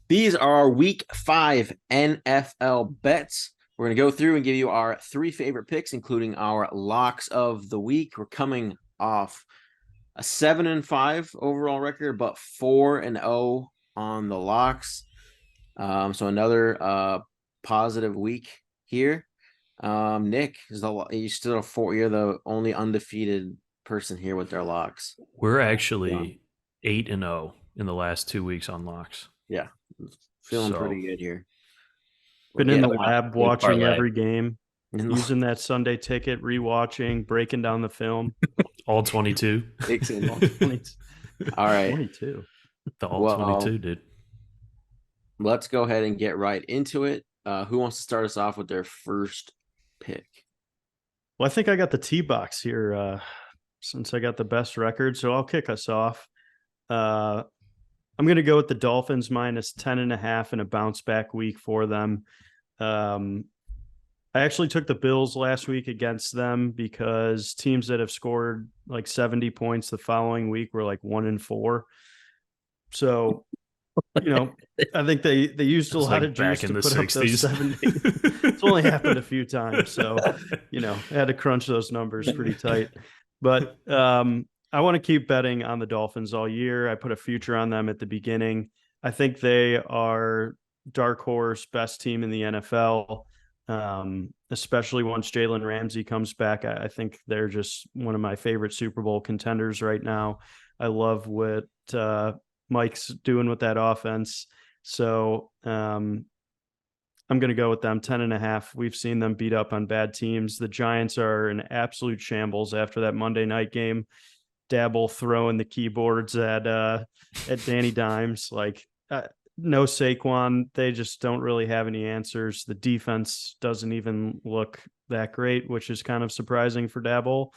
These are our week 5 NFL bets. We're going to go through and give you our 3 favorite picks, including our locks of the week. We're coming off a 7-5 overall record, but 4-0 on the locks. So another positive week here. Nick, you're the only undefeated person here with their locks. We're actually 8-0 in the last 2 weeks on locks. Yeah, feeling pretty good here. Been in the lab watching every game, using that Sunday ticket, rewatching, breaking down the film. All 22. All right. 22. The all 22, dude. Let's go ahead and get right into it. Who wants to start us off with their first pick? Well, I think I got the T-box here since I got the best record, so I'll kick us off. I'm going to go with the Dolphins minus 10.5 in a bounce back week for them. I actually took the Bills last week against them because teams that have scored like 70 points the following week were like 1-4. So, I think they used a lot of juice to put 60s. Up those 70. It's only happened a few times. So, I had to crunch those numbers pretty tight. But I want to keep betting on the Dolphins all year. I put a future on them at the beginning. I think they are dark horse, best team in the NFL, especially once Jalen Ramsey comes back. I think they're just one of my favorite Super Bowl contenders right now. I love what Mike's doing with that offense. So I'm going to go with them 10.5. We've seen them beat up on bad teams. The Giants are in absolute shambles after that Monday night game. Dabble throwing the keyboards at Danny Dimes. No Saquon. They just don't really have any answers. The defense doesn't even look that great, which is kind of surprising for Dabble.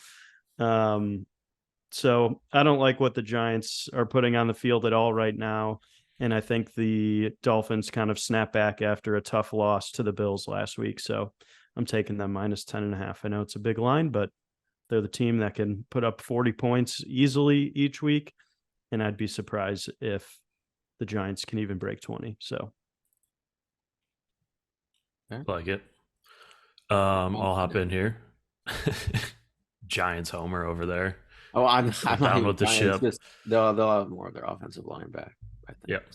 So I don't like what the Giants are putting on the field at all right now. And I think the Dolphins kind of snap back after a tough loss to the Bills last week. So I'm taking them minus 10.5. I know it's a big line, but they're the team that can put up 40 points easily each week. And I'd be surprised if the Giants can even break 20. So. Like it. I'll hop in here. Giants homer over there. Oh, I'm down with the ship. They'll have more of their offensive line back, I think. Yep.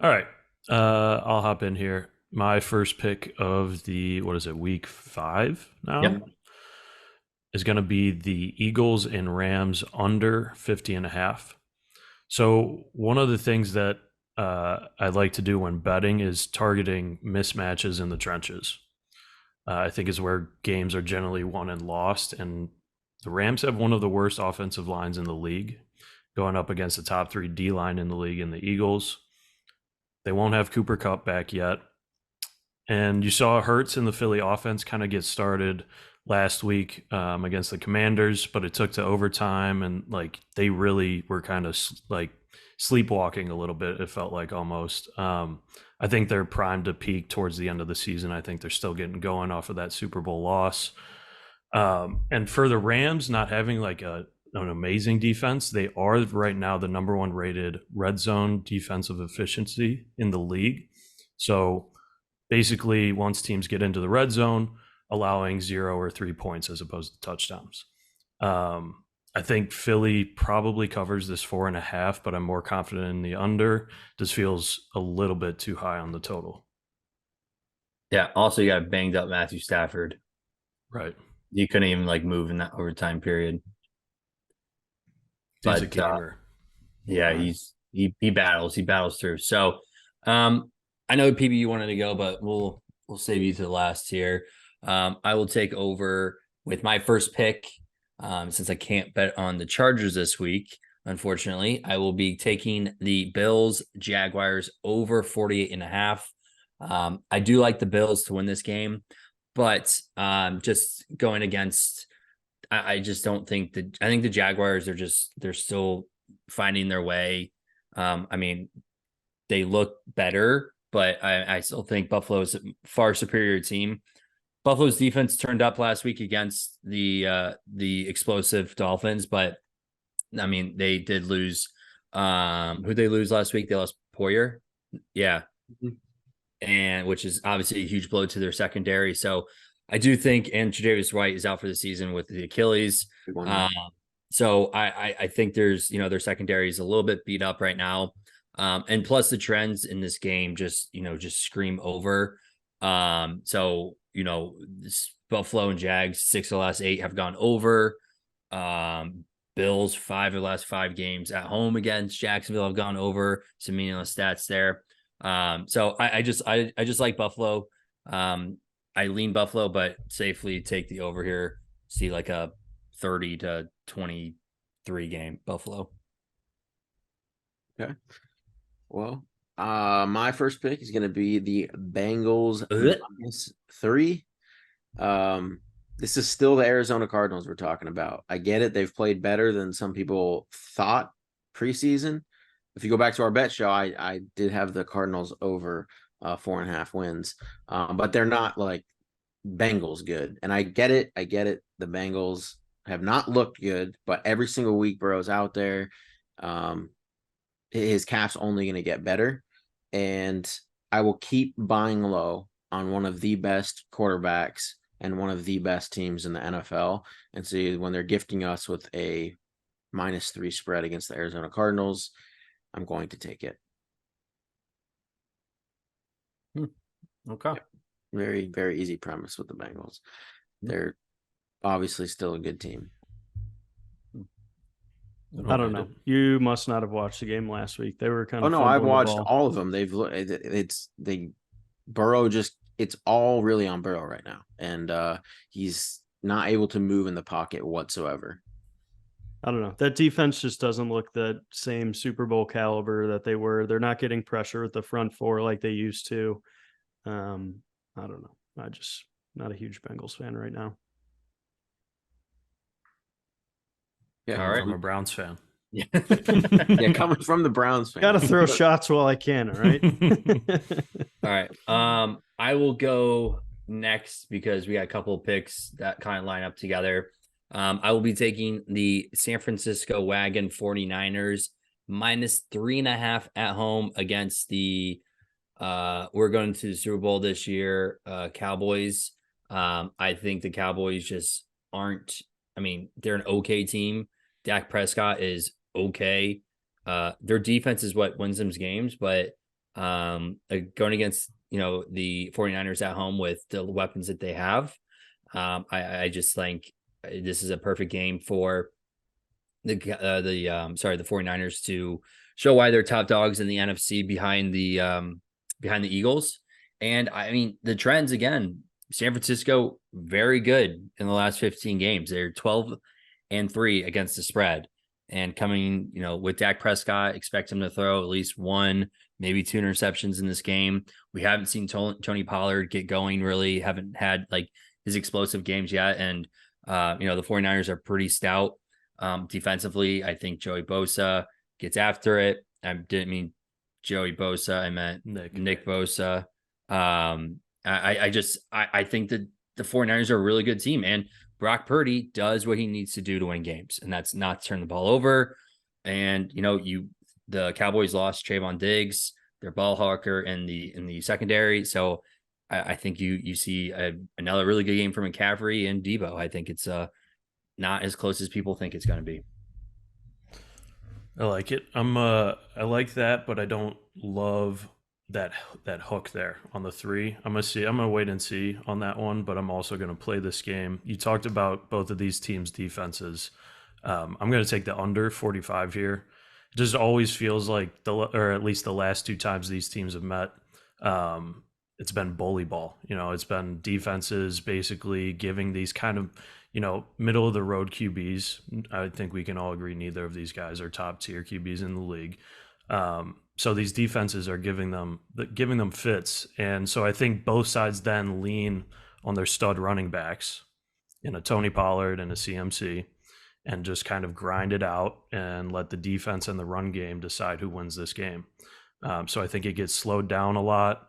All right. I'll hop in here. My first pick of the, week 5 now? Yep. Is going to be the Eagles and Rams under 50.5. So one of the things that I like to do when betting is targeting mismatches in the trenches. I think is where games are generally won and lost. And the Rams have one of the worst offensive lines in the league, going up against the top 3 D line in the league in the Eagles. They won't have Cooper Kupp back yet. And you saw Hurts in the Philly offense kind of get started last week against the Commanders, but it took to overtime, and they really were kind of sleepwalking a little bit. It felt like almost. I think they're primed to peak towards the end of the season. I think they're still getting going off of that Super Bowl loss. And for the Rams not having an amazing defense, they are right now the number 1 rated red zone defensive efficiency in the league. So basically, once teams get into the red zone, allowing 0 or 3 points as opposed to touchdowns. I think Philly probably covers this 4.5, but I'm more confident in the under. This feels a little bit too high on the total. Yeah. Also, you got banged up Matthew Stafford. Right. You couldn't even move in that overtime period. He's a gamer. Yeah, he battles. He battles through. So I know PB you wanted to go, but we'll save you to the last here. I will take over with my first pick. Since I can't bet on the Chargers this week, unfortunately, I will be taking the Bills Jaguars over 48.5. I do like the Bills to win this game, but just going against, I just don't think I think the Jaguars they're still finding their way. They look better, but I still think Buffalo is a far superior team. Buffalo's defense turned up last week against the explosive Dolphins, but they did lose. Who they lose last week? They lost Poyer. Yeah. Mhm. And which is obviously a huge blow to their secondary. So I do think, and Tre'Davious White is out for the season with the Achilles. Big one, Um, so I think there's, their secondary is a little bit beat up right now. And plus the trends in this game just scream over. So, this Buffalo and Jags, 6 of the last 8 have gone over. Bills, 5 of the last 5 games at home against Jacksonville have gone over. Some meaningless stats there. So I just like Buffalo. I lean Buffalo, but safely take the over here. See like a 30-23 game Buffalo. Okay. Well, my first pick is going to be the Bengals -3. This is still the Arizona Cardinals we're talking about. I get it. They've played better than some people thought preseason. If you go back to our bet show, I did have the Cardinals over 4.5 wins. But they're not like Bengals good. And I get it. The Bengals have not looked good, but every single week Burrow's out there. His cap's only going to get better. And I will keep buying low on one of the best quarterbacks and one of the best teams in the NFL. And see when they're gifting us with a -3 spread against the Arizona Cardinals, I'm going to take it. Okay. Yep. Very, very easy premise with the Bengals. They're obviously still a good team. I don't know. You must not have watched the game last week. They were kind of. Oh no, I've fumbling the watched ball. all of them. Burrow it's all really on Burrow right now, and he's not able to move in the pocket whatsoever. I don't know. That defense just doesn't look the same Super Bowl caliber that they were. They're not getting pressure with the front four like they used to. I don't know. I just not a huge Bengals fan right now. Yeah, All right. I'm a Browns fan. Yeah. Yeah, coming from the Browns fan. Got to throw shots while I can, all right? All right. I will go next because we got a couple of picks that kind of line up together. I will be taking the San Francisco Wagon 49ers -3.5 at home against the we're going to the Super Bowl this year, Cowboys. I think the Cowboys just aren't, they're an okay team. Dak Prescott is okay. Their defense is what wins them games, but going against, the 49ers at home with the weapons that they have, I just think this is a perfect game for the 49ers to show why they're top dogs in the NFC behind the Eagles. And the trends again, San Francisco, very good in the last 15 games. They're 12-3 against the spread. And coming, with Dak Prescott, expect him to throw at least 1, maybe 2 interceptions in this game. We haven't seen Tony Pollard get going, really haven't had like his explosive games yet. And, the 49ers are pretty stout defensively. I think Joey Bosa gets after it. I didn't mean Joey Bosa. I meant Nick Bosa. I think that the 49ers are a really good team, and Brock Purdy does what he needs to do to win games, and that's not turn the ball over. And the Cowboys lost Trayvon Diggs, their ball hawker in the secondary. So I think you see another really good game from McCaffrey and Debo. I think it's not as close as people think it's going to be. I like it. I like that, but I don't love that hook there on the 3. I'm gonna wait and see on that one, but I'm also gonna play this game. You talked about both of these teams' defenses. I'm gonna take the under 45 here. It just always feels like or at least the last 2 times these teams have met, it's been bully ball. It's been defenses basically giving these kind of middle of the road QBs. I think we can all agree neither of these guys are top tier QBs in the league. So these defenses are giving them fits. And so I think both sides then lean on their stud running backs in a Tony Pollard and a CMC and just kind of grind it out and let the defense and the run game decide who wins this game. So I think it gets slowed down a lot.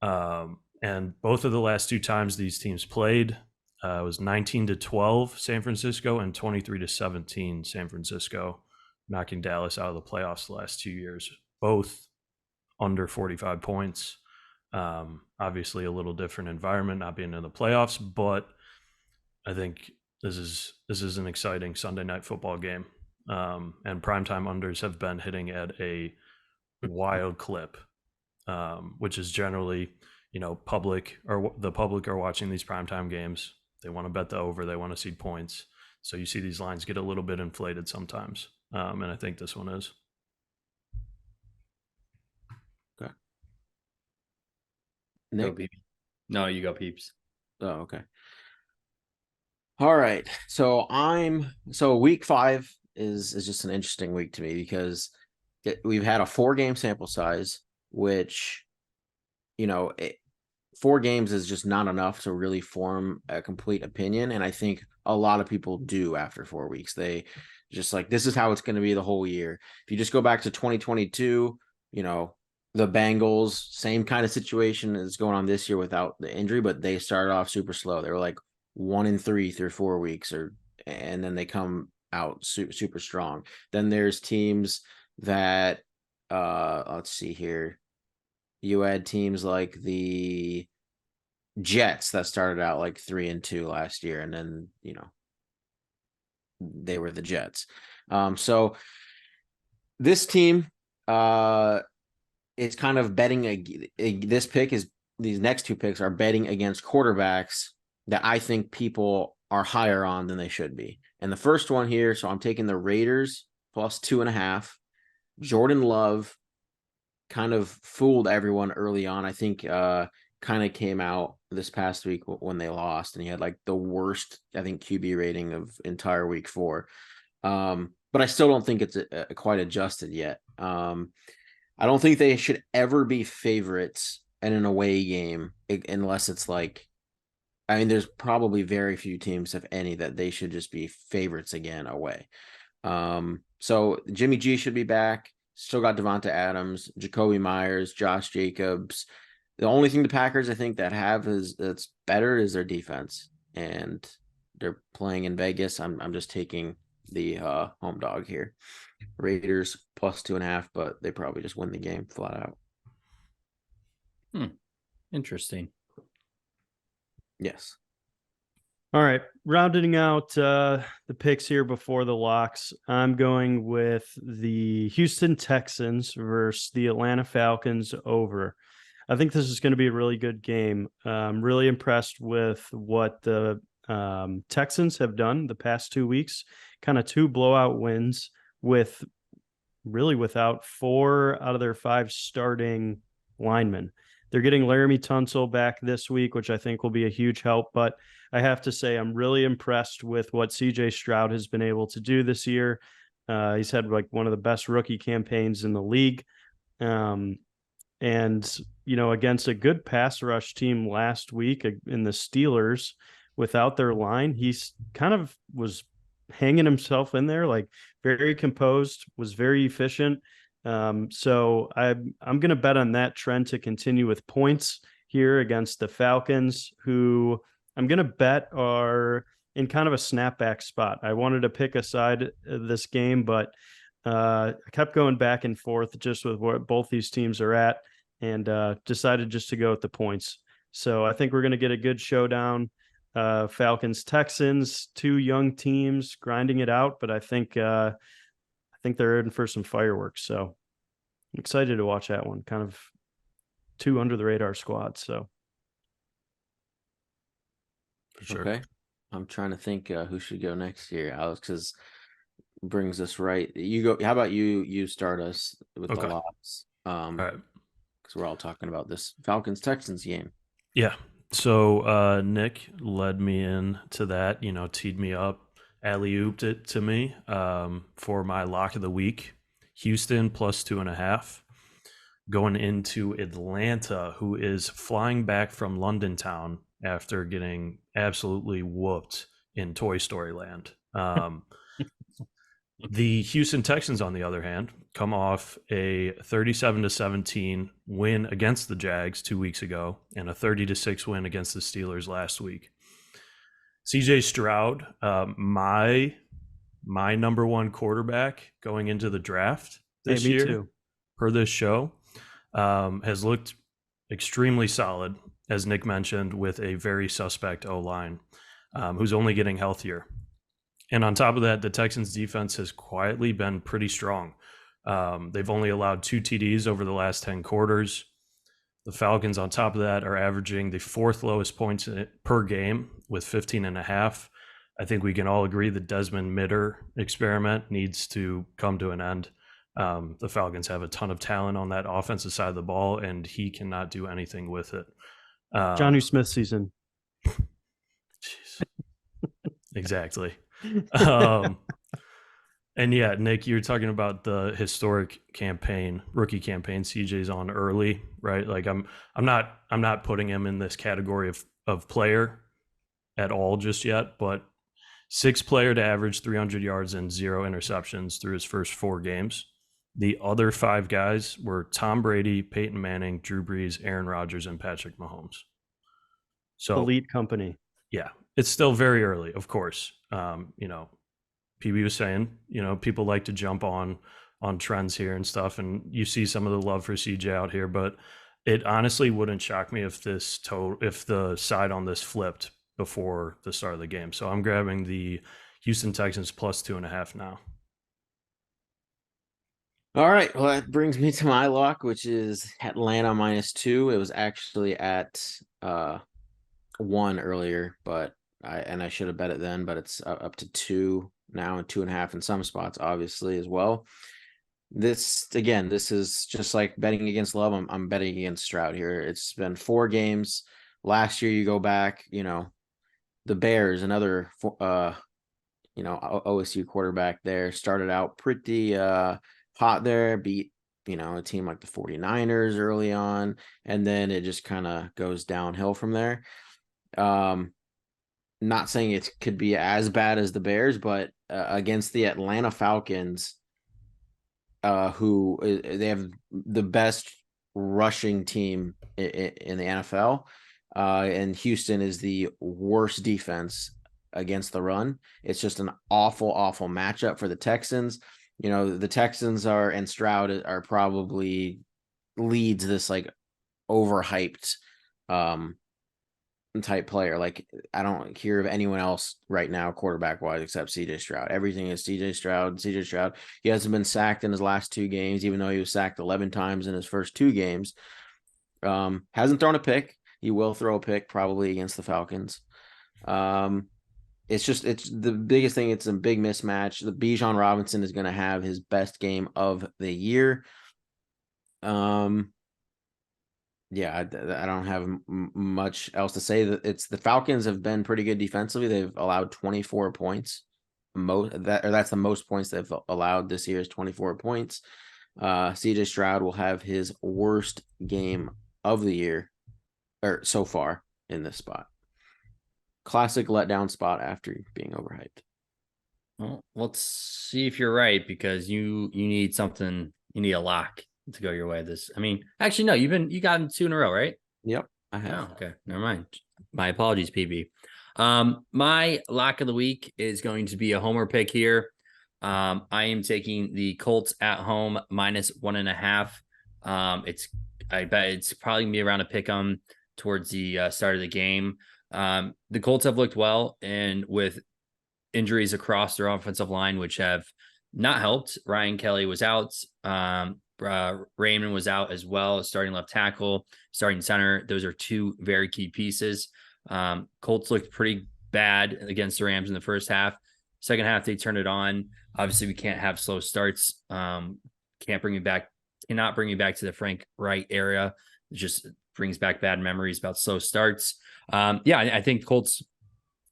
And both of the last 2 times these teams played, it was 19-12 San Francisco and 23-17 San Francisco, knocking Dallas out of the playoffs the last 2 years. Both under 45 points. Obviously a little different environment, not being in the playoffs, but I think this is an exciting Sunday night football game. And primetime unders have been hitting at a wild clip, which is generally, the public are watching these primetime games. They want to bet the over, they want to see points. So you see these lines get a little bit inflated sometimes. And I think this one is. Okay. Go Nick? Peeps. No, you go Peeps. Oh, okay. All right. So week 5 is just an interesting week to me because we've had a 4-game sample size, which, 4 games is just not enough to really form a complete opinion. And I think a lot of people do after 4 weeks. They just like, this is how it's going to be the whole year. If you just go back to 2022, the Bengals, same kind of situation is going on this year without the injury, but they started off super slow. They were like 1-3 through 4 weeks, and then they come out super strong. Then there's teams that, let's see here. You had teams like the Jets that started out like 3-2 last year, and then they were the Jets. So this team is kind of betting this pick is these next 2 picks are betting against quarterbacks that I think people are higher on than they should be. And the first one here, so I'm taking the Raiders plus 2.5. Jordan Love kind of fooled everyone early on. I think kind of came out this past week when they lost, and he had like the worst, I think, QB rating of entire week 4. But I still don't think it's quite adjusted yet. I don't think they should ever be favorites in an away game unless it's like, there's probably very few teams, if any, that they should just be favorites again away. So Jimmy G should be back. Still got Devonta Adams, Jacoby Myers, Josh Jacobs. The only thing the Packers, I think, that's better is their defense, and they're playing in Vegas. I'm just taking the home dog here. Raiders plus 2.5, but they probably just win the game flat out. Interesting. Yes. All right, rounding out the picks here before the locks, I'm going with the Houston Texans versus the Atlanta Falcons over. I think this is going to be a really good game. I'm really impressed with what the Texans have done the past 2 weeks, kind of 2 blowout wins without 4 out of their 5 starting linemen. They're getting Laramie Tunsil back this week, which I think will be a huge help. But I have to say, I'm really impressed with what CJ Stroud has been able to do this year. He's had like one of the best rookie campaigns in the league. And, against a good pass rush team last week in the Steelers without their line, he's kind of was hanging himself in there, like very composed, was very efficient. So I'm going to bet on that trend to continue with points here against the Falcons, who I'm going to bet are in kind of a snapback spot. I wanted to pick a side of this game, but I kept going back and forth just with what both these teams are at, and decided just to go with the points. So I think we're going to get a good showdown. Falcons, Texans, 2 young teams grinding it out, but I think they're in for some fireworks. So I'm excited to watch that one. Kind of 2 under the radar squads. So For sure. Okay. I'm trying to think who should go next year. Alex brings us right. You go. How about you start us with Okay. the locks? All right. Because we're all talking about this Falcons Texans game. Yeah. So Nick led me into that, teed me up, alley-ooped it to me for my lock of the week. Houston plus 2.5. Going into Atlanta, who is flying back from London town after getting absolutely whooped in Toy Story Land. The Houston Texans, on the other hand, come off a 37-17 win against the Jags 2 weeks ago and a 30-6 win against the Steelers last week. CJ Stroud, my number 1 quarterback going into the draft this year, too. per this show. has looked extremely solid, as Nick mentioned, with a very suspect O-line, who's only getting healthier. And on top of that, the Texans defense has quietly been pretty strong. They've only allowed 2 TDs over the last 10 quarters. The Falcons, on top of that, are averaging the 4th lowest points per game with 15.5. I think we can all agree the Desmond Ridder experiment needs to come to an end. The Falcons have a ton of talent on that offensive side of the ball, and he cannot do anything with it. Johnny Smith season. Jeez. Exactly. And yeah, Nick, you're talking about the historic campaign, rookie campaign CJ's on early, right? Like I'm not putting him in this category of player at all just yet, but 6th player to average 300 yards and 0 interceptions through his first 4 games. The other 5 guys were Tom Brady, Peyton Manning, Drew Brees, Aaron Rodgers, and Patrick Mahomes. So elite company. Yeah, it's still very early, of course. PB was saying, people like to jump on trends here and stuff, and you see some of the love for CJ out here, but it honestly wouldn't shock me if the side on this flipped before the start of the game. So I'm grabbing the Houston Texans plus 2.5 now. All right. Well, that brings me to my lock, which is Atlanta -2. It was actually at 1 earlier, but I should have bet it then, but it's up to 2 now and 2.5 in some spots, obviously, as well. This is just like betting against Love. I'm betting against Stroud here. It's been 4 games. Last year, you go back, the Bears, another OSU quarterback there, started out pretty hot there, beat a team like the 49ers early on, and then it just kind of goes downhill from there. Not saying it could be as bad as the Bears, but against the Atlanta Falcons, who they have the best rushing team in the NFL, and Houston is the worst defense against the run. It's just an awful matchup for the Texans. The Texans and Stroud are probably leads this like overhyped type player. Like I don't hear of anyone else right now quarterback wise except CJ Stroud. Everything is CJ Stroud. He hasn't been sacked in his last 2 games, even though he was sacked 11 times in his first 2 games. Hasn't thrown a pick. He will throw a pick probably against the Falcons. It's the biggest thing. It's a big mismatch. The Bijan Robinson is going to have his best game of the year. Yeah, I don't have much else to say. That the Falcons have been pretty good defensively. They've allowed 24 points. That's the most points they've allowed this year is 24 points. CJ Stroud will have his worst game of the year, or so far in this spot. Classic letdown spot after being overhyped. Well, let's see if you're right, because you need something. You need a lock to go your way. Actually, no, you got them 2 in a row, right? Yep, I have. Oh, okay, never mind. My apologies, PB. My lock of the week is going to be a homer pick here. I am taking the Colts at home -1.5. I bet it's probably gonna be around a pick 'em towards the start of the game. The Colts have looked well, and with injuries across their offensive line, which have not helped. Ryan Kelly was out. Raymond was out as well, starting left tackle, starting center. Those are 2 very key pieces. Colts looked pretty bad against the Rams in the first half. Second half, they turned it on. Obviously, we can't have slow starts. Cannot bring me back to the Frank Wright era. It just brings back bad memories about slow starts. I think Colts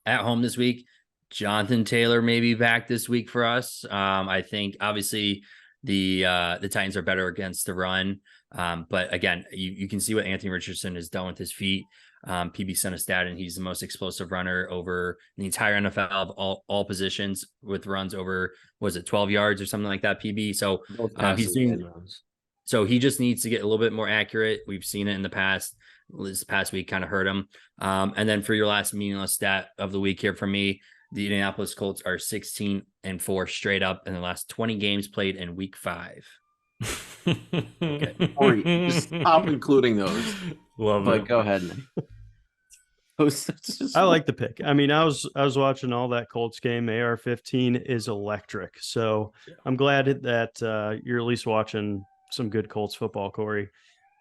at home this week. Jonathan Taylor may be back this week for us. I think obviously the Titans are better against the run. But again, you can see what Anthony Richardson has done with his feet. PB sent a stat, and he's the most explosive runner over the entire NFL of all positions, with runs over, was it 12 yards or something like that, PB? So he just needs to get a little bit more accurate. We've seen it in the past. This past week kind of hurt him. And then for your last meaningless stat of the week here from me, the Indianapolis Colts are 16-4 straight up in the last 20 games played in week 5. Or just stop including those. Love But it. go ahead. Nick. I like the pick. I mean, I was watching all that Colts game. AR-15 is electric. So I'm glad that you're at least watching some good Colts football, Corey,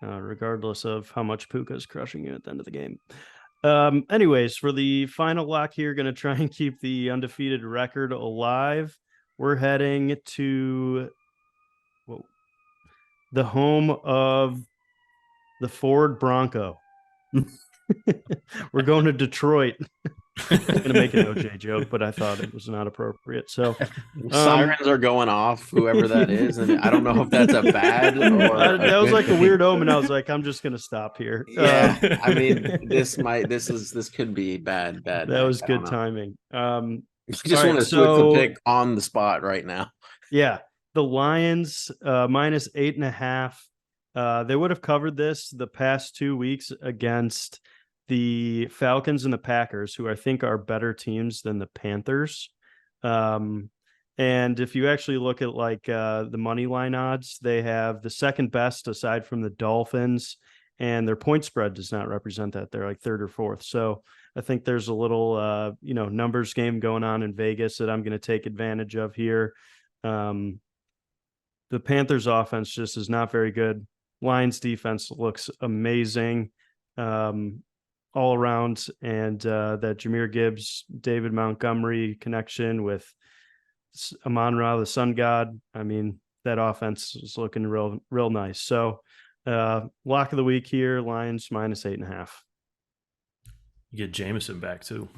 regardless of how much Puka's crushing you at the end of the game. Anyways, for the final lock here, going to try and keep the undefeated record alive. We're heading to the home of the Ford Bronco. We're going to Detroit. I'm gonna make an OJ joke, but I thought it was not appropriate. So sirens are going off, whoever that is, and I don't know if that's a bad or that was good like a thing. weird omen. I was like, I'm just gonna stop here. Yeah, I mean, this could be bad. That was I don't good know. timing. I just all right, want to switch so- the pick on the spot right now. Yeah, the Lions minus 8.5. They would have covered this the past 2 weeks against the Falcons and the Packers, who I think are better teams than the Panthers. And if you actually look at like the money line odds, they have the second best aside from the Dolphins, and their point spread does not represent that. They're like third or fourth. So I think there's a little numbers game going on in Vegas that I'm going to take advantage of here. The Panthers offense just is not very good. Lions defense looks amazing all around. And that Jahmyr Gibbs, David Montgomery connection with Amon-Ra, the sun god. I mean, that offense is looking real nice. So lock of the week here, Lions minus 8.5. You get Jameson back too.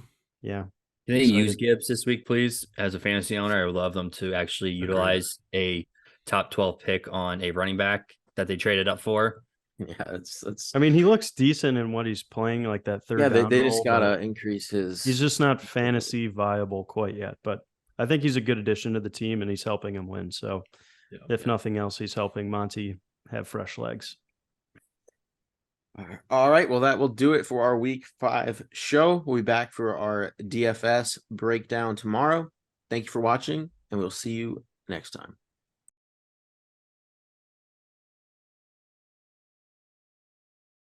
Yeah. Can they Excited. use Gibbs this week, please? As a fantasy owner, I would love them to actually utilize a top 12 pick on a running back that they traded up for. Yeah, it's. I mean, he looks decent in what he's playing, like that third. Yeah, down they role, just gotta increase his. He's just not fantasy viable quite yet, but I think he's a good addition to the team and he's helping him win. So if nothing else, he's helping Monty have fresh legs. All right, well, that will do it for our week 5 show. We'll be back for our DFS breakdown tomorrow. Thank you for watching, and we'll see you next time.